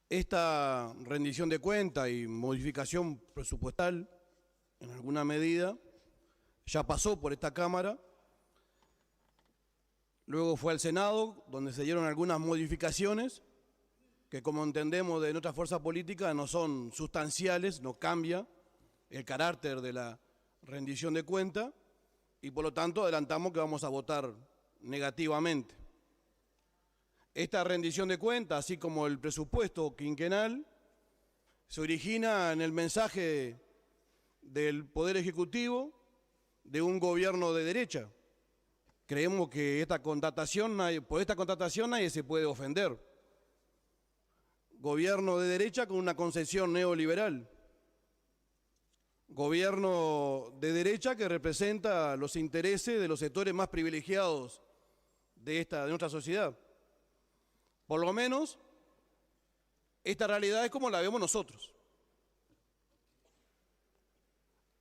Esta rendición de cuenta y modificación presupuestal, en alguna medida, ya pasó por esta Cámara, luego fue al Senado, donde se dieron algunas modificaciones que, como entendemos de nuestra fuerza política, no son sustanciales, no cambia el carácter de la rendición de cuenta y por lo tanto adelantamos que vamos a votar negativamente. Esta rendición de cuenta, así como el presupuesto quinquenal, se origina en el mensaje del Poder Ejecutivo de un gobierno de derecha. Creemos que por esta contratación nadie se puede ofender. Gobierno de derecha con una concepción neoliberal. Gobierno de derecha que representa los intereses de los sectores más privilegiados de nuestra sociedad. Por lo menos, esta realidad es como la vemos nosotros.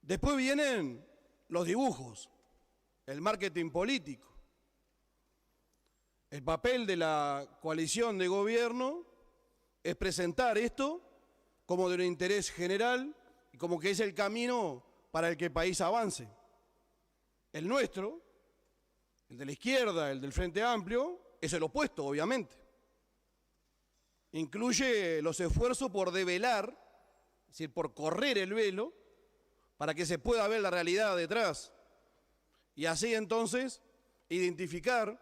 Después vienen los dibujos, el marketing político. El papel de la coalición de gobierno es presentar esto como de un interés general y como que es el camino para el que el país avance. El nuestro, el de la izquierda, el del Frente Amplio, es el opuesto, obviamente. Incluye los esfuerzos por develar, es decir, por correr el velo, para que se pueda ver la realidad detrás. Y así entonces identificar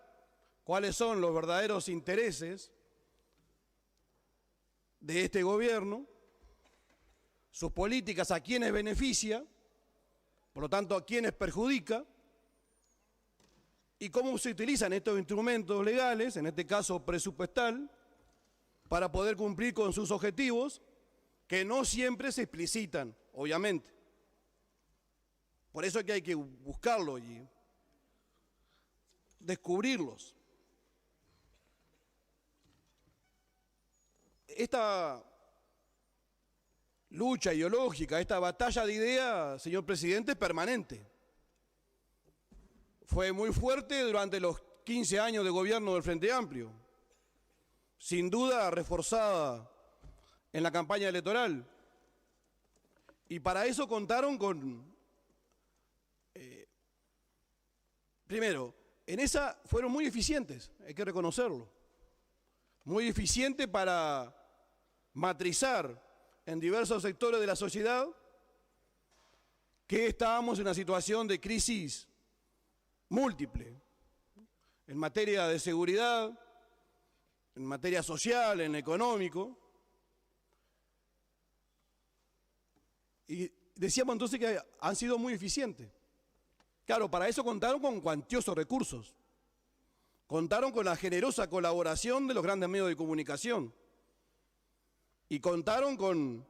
cuáles son los verdaderos intereses de este gobierno, sus políticas a quienes beneficia, por lo tanto a quienes perjudica, y cómo se utilizan estos instrumentos legales, en este caso presupuestal, para poder cumplir con sus objetivos, que no siempre se explicitan, obviamente. Por eso es que hay que buscarlo y descubrirlos. Esta lucha ideológica, esta batalla de ideas, señor presidente, es permanente. Fue muy fuerte durante los 15 años de gobierno del Frente Amplio. Sin duda reforzada en la campaña electoral. Y para eso contaron con... primero, en esa fueron muy eficientes, hay que reconocerlo. Muy eficientes para matrizar en diversos sectores de la sociedad que estábamos en una situación de crisis múltiple, en materia de seguridad, en materia social, en económico. Y decíamos entonces que han sido muy eficientes. Claro, para eso contaron con cuantiosos recursos. Contaron con la generosa colaboración de los grandes medios de comunicación. Y contaron con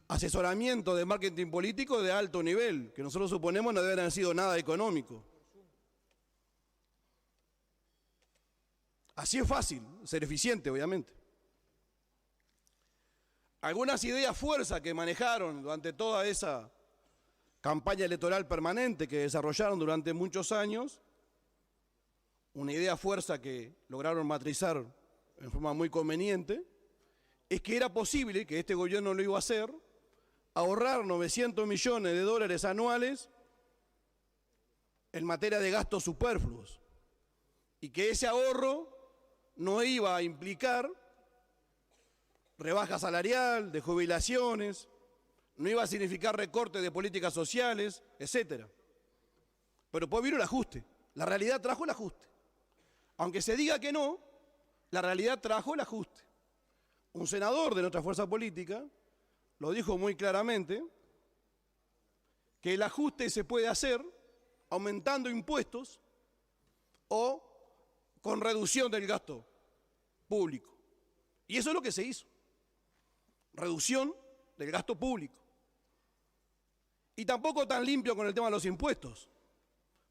asesoramiento de marketing político de alto nivel, que nosotros suponemos no deben haber sido nada económico. Así es fácil ser eficiente, obviamente. Algunas ideas fuerza que manejaron durante toda esa campaña electoral permanente que desarrollaron durante muchos años, una idea fuerza que lograron matrizar en forma muy conveniente, es que era posible, que este gobierno lo iba a hacer, ahorrar 900 millones de dólares anuales en materia de gastos superfluos, y que ese ahorro no iba a implicar rebaja salarial, de jubilaciones, no iba a significar recorte de políticas sociales, etc. Pero después vino el ajuste. La realidad trajo el ajuste. Aunque se diga que no, la realidad trajo el ajuste. Un senador de nuestra fuerza política lo dijo muy claramente, que el ajuste se puede hacer aumentando impuestos o con reducción del gasto público. Y eso es lo que se hizo. Reducción del gasto público. Y tampoco tan limpio con el tema de los impuestos.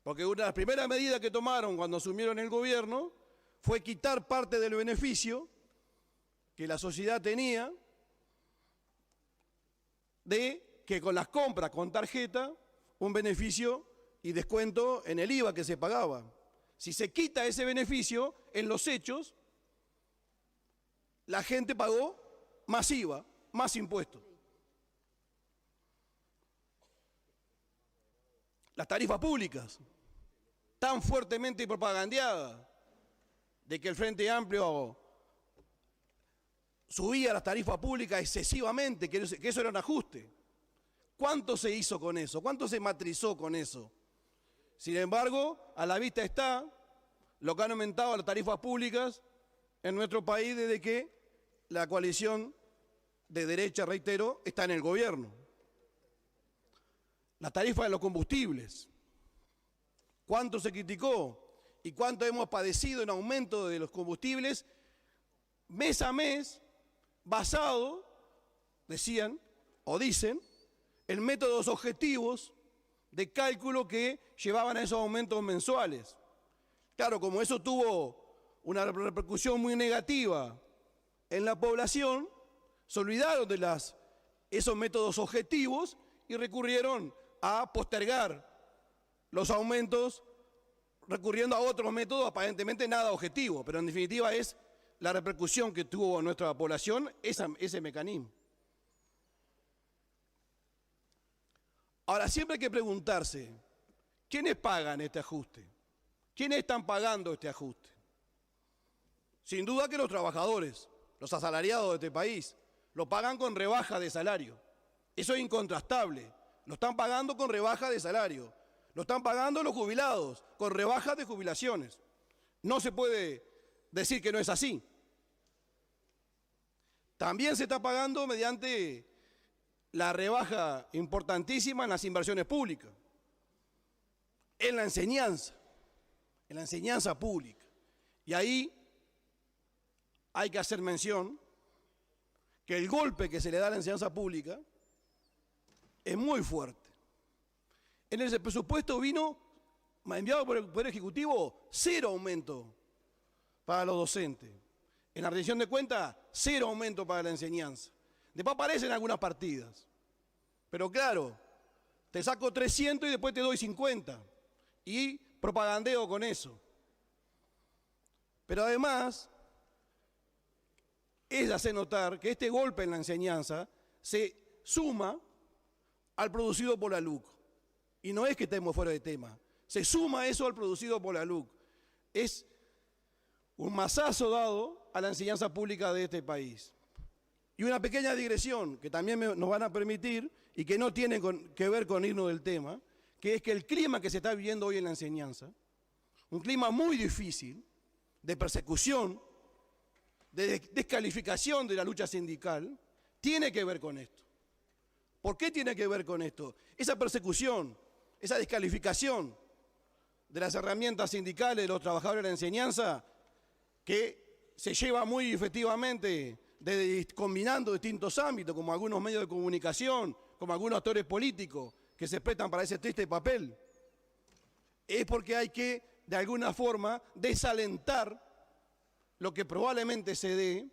Porque una de las primeras medidas que tomaron cuando asumieron el gobierno fue quitar parte del beneficio que la sociedad tenía de que con las compras con tarjeta, un beneficio y descuento en el IVA que se pagaba. Si se quita ese beneficio, en los hechos, la gente pagó más IVA, más impuestos. Las tarifas públicas, tan fuertemente propagandeadas, de que el Frente Amplio subía las tarifas públicas excesivamente, que eso era un ajuste. ¿Cuánto se hizo con eso? ¿Cuánto se matrizó con eso? Sin embargo, a la vista está lo que han aumentado las tarifas públicas en nuestro país desde que la coalición de derecha, reitero, está en el gobierno. La tarifa de los combustibles. ¿Cuánto se criticó y cuánto hemos padecido en aumento de los combustibles mes a mes, basado, decían o dicen, en métodos objetivos de cálculo que llevaban a esos aumentos mensuales? Claro, como eso tuvo una repercusión muy negativa en la población, se olvidaron de esos métodos objetivos y recurrieron a postergar los aumentos, recurriendo a otros métodos aparentemente nada objetivos, pero en definitiva es la repercusión que tuvo en nuestra población ese mecanismo. Ahora, siempre hay que preguntarse, ¿quiénes pagan este ajuste? ¿Quiénes están pagando este ajuste? Sin duda que los trabajadores, los asalariados de este país, lo pagan con rebaja de salario. Eso es incontrastable. Lo están pagando con rebaja de salario. Lo están pagando los jubilados, con rebajas de jubilaciones. No se puede decir que no es así. También se está pagando mediante la rebaja importantísima en las inversiones públicas, en la enseñanza pública. Y ahí hay que hacer mención que el golpe que se le da a la enseñanza pública es muy fuerte. En ese presupuesto vino, enviado por el Poder Ejecutivo, 0 aumento para los docentes. En la rendición de cuentas, 0 aumento para la enseñanza. Después aparecen algunas partidas. Pero claro, te saco 300 y después te doy 50. Y propagandeo con eso. Pero además, es de hacer notar que este golpe en la enseñanza se suma al producido por la LUC. Y no es que estemos fuera de tema. Se suma eso al producido por la LUC. Es un mazazo dado a la enseñanza pública de este país. Y una pequeña digresión que también nos van a permitir y que no tiene que ver con irnos del tema, que es que el clima que se está viviendo hoy en la enseñanza, un clima muy difícil, de persecución, de descalificación de la lucha sindical, tiene que ver con esto. ¿Por qué tiene que ver con esto? Esa persecución, esa descalificación de las herramientas sindicales de los trabajadores de la enseñanza, que se lleva muy efectivamente combinando distintos ámbitos, como algunos medios de comunicación, como algunos actores políticos que se prestan para ese triste papel, es porque hay que, de alguna forma, desalentar lo que probablemente se dé,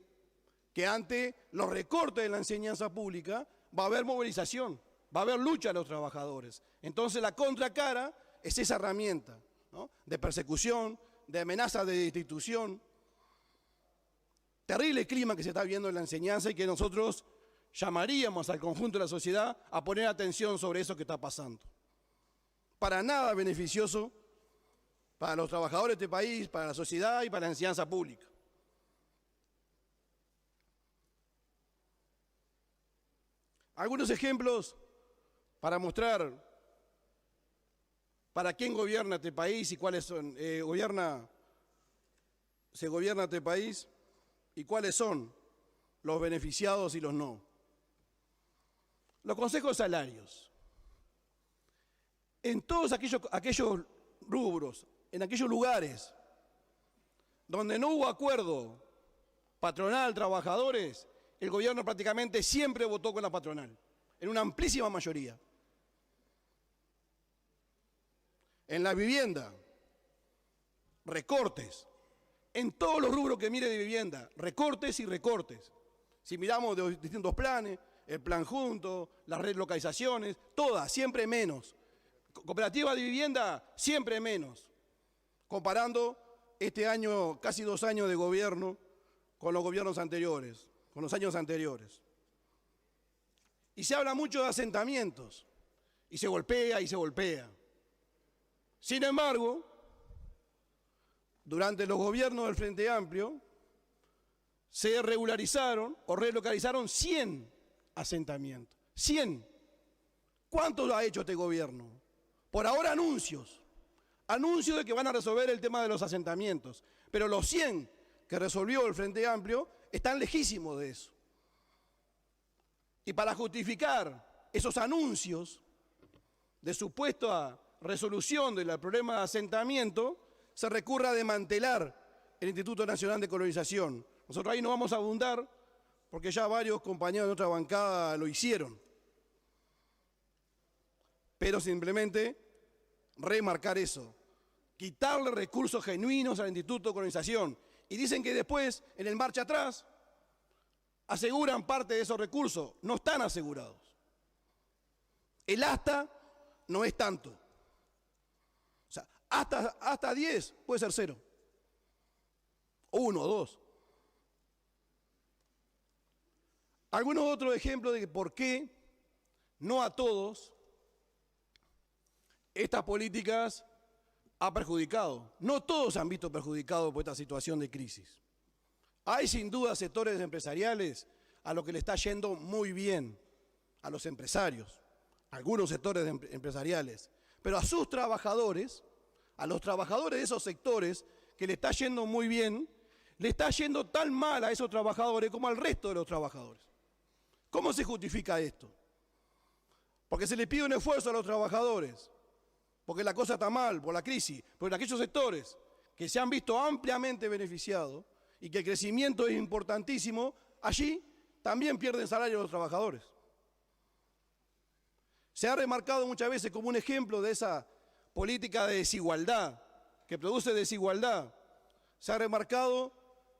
que ante los recortes de la enseñanza pública va a haber movilización, va a haber lucha de los trabajadores. Entonces la contracara es esa herramienta, ¿no?, de persecución, de amenaza de destitución. Terrible clima que se está viendo en la enseñanza y que nosotros llamaríamos al conjunto de la sociedad a poner atención sobre eso que está pasando. Para nada beneficioso para los trabajadores de este país, para la sociedad y para la enseñanza pública. Algunos ejemplos para mostrar para quién gobierna este país y cuáles son, se gobierna este país y cuáles son los beneficiados y los no. Los consejos de salarios. En todos aquellos rubros, en aquellos lugares donde no hubo acuerdo patronal-trabajadores, el gobierno prácticamente siempre votó con la patronal, en una amplísima mayoría. En la vivienda, recortes. En todos los rubros que mire de vivienda, recortes y recortes. Si miramos de distintos planes, el plan junto, las relocalizaciones, todas, siempre menos. Cooperativa de vivienda, siempre menos. Comparando este año, casi 2 años de gobierno con los gobiernos anteriores, con los años anteriores. Y se habla mucho de asentamientos, y se golpea y se golpea. Sin embargo, durante los gobiernos del Frente Amplio, se regularizaron o relocalizaron 100 asentamientos. 100. ¿Cuántos ha hecho este gobierno? Por ahora anuncios. Anuncios de que van a resolver el tema de los asentamientos. Pero los 100 que resolvió el Frente Amplio están lejísimos de eso. Y para justificar esos anuncios de supuesta resolución del problema de asentamiento, se recurre a desmantelar el Instituto Nacional de Colonización. Nosotros ahí no vamos a abundar porque ya varios compañeros de otra bancada lo hicieron. Pero simplemente remarcar eso, quitarle recursos genuinos al Instituto de Colonización. Y dicen que después, en el marcha atrás, aseguran parte de esos recursos. No están asegurados. El hasta no es tanto. O sea, hasta 10 puede ser 0. 1 o 2. Algunos otros ejemplos de por qué no a todos estas políticas ha perjudicado. No todos se han visto perjudicados por esta situación de crisis. Hay sin duda sectores empresariales a los que le está yendo muy bien, a los empresarios, algunos sectores empresariales, pero a sus trabajadores, a los trabajadores de esos sectores que le está yendo muy bien, le está yendo tan mal a esos trabajadores como al resto de los trabajadores. ¿Cómo se justifica esto? Porque se le pide un esfuerzo a los trabajadores, porque la cosa está mal por la crisis, pero en aquellos sectores que se han visto ampliamente beneficiados y que el crecimiento es importantísimo, allí también pierden salario los trabajadores. Se ha remarcado muchas veces como un ejemplo de esa política de desigualdad, que produce desigualdad. Se ha remarcado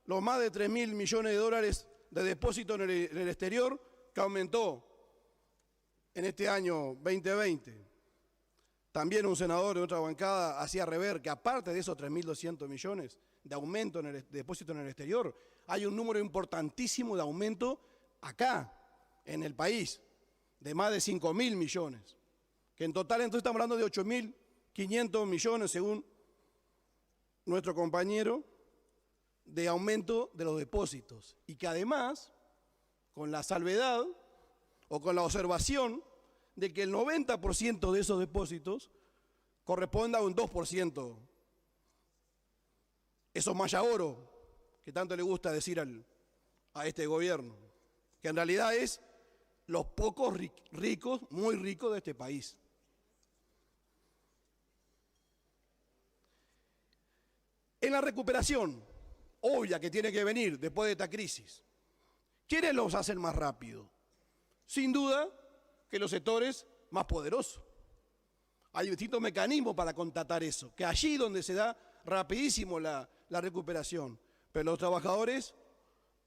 los más de 3.000 millones de dólares de depósito en el exterior, que aumentó en este año 2020. También un senador de otra bancada hacía rever que aparte de esos 3.200 millones de aumento en el depósito en el exterior, hay un número importantísimo de aumento acá, en el país, de más de 5.000 millones, que en total entonces estamos hablando de 8.500 millones, según nuestro compañero, de aumento de los depósitos, y que además, con la salvedad o con la observación de que el 90% de esos depósitos corresponda a un 2%. Eso maya oro, que tanto le gusta decir a este gobierno, que en realidad es los pocos ricos, muy ricos de este país. En la recuperación obvia que tiene que venir después de esta crisis, ¿quiénes los hacen más rápido? Sin duda que los sectores más poderosos. Hay distintos mecanismos para constatar eso, que allí donde se da rapidísimo la recuperación, pero los trabajadores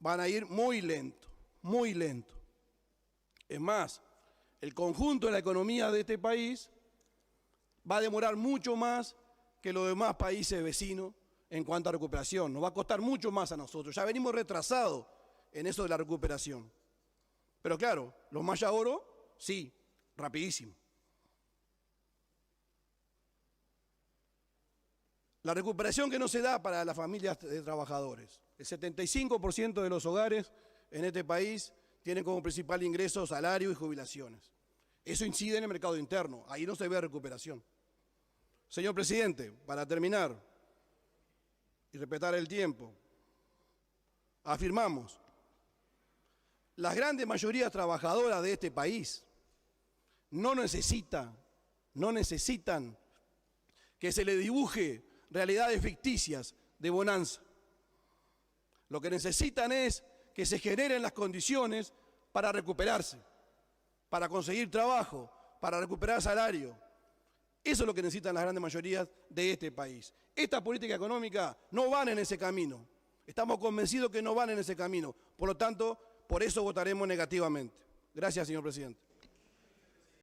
van a ir muy lento, muy lento. Es más, el conjunto de la economía de este país va a demorar mucho más que los demás países vecinos en cuanto a recuperación. Nos va a costar mucho más a nosotros. Ya venimos retrasados en eso de la recuperación. Pero claro, los maya oro, sí, rapidísimo. La recuperación que no se da para las familias de trabajadores. El 75% de los hogares en este país tienen como principal ingreso salario y jubilaciones. Eso incide en el mercado interno. Ahí no se ve recuperación. Señor presidente, para terminar y respetar el tiempo, afirmamos, las grandes mayorías trabajadoras de este país no necesitan que se le dibuje realidades ficticias de bonanza. Lo que necesitan es que se generen las condiciones para recuperarse, para conseguir trabajo, para recuperar salario. Eso es lo que necesitan las grandes mayorías de este país. Esta política económica no van en ese camino. Estamos convencidos que no van en ese camino. Por lo tanto, por eso votaremos negativamente. Gracias, señor presidente.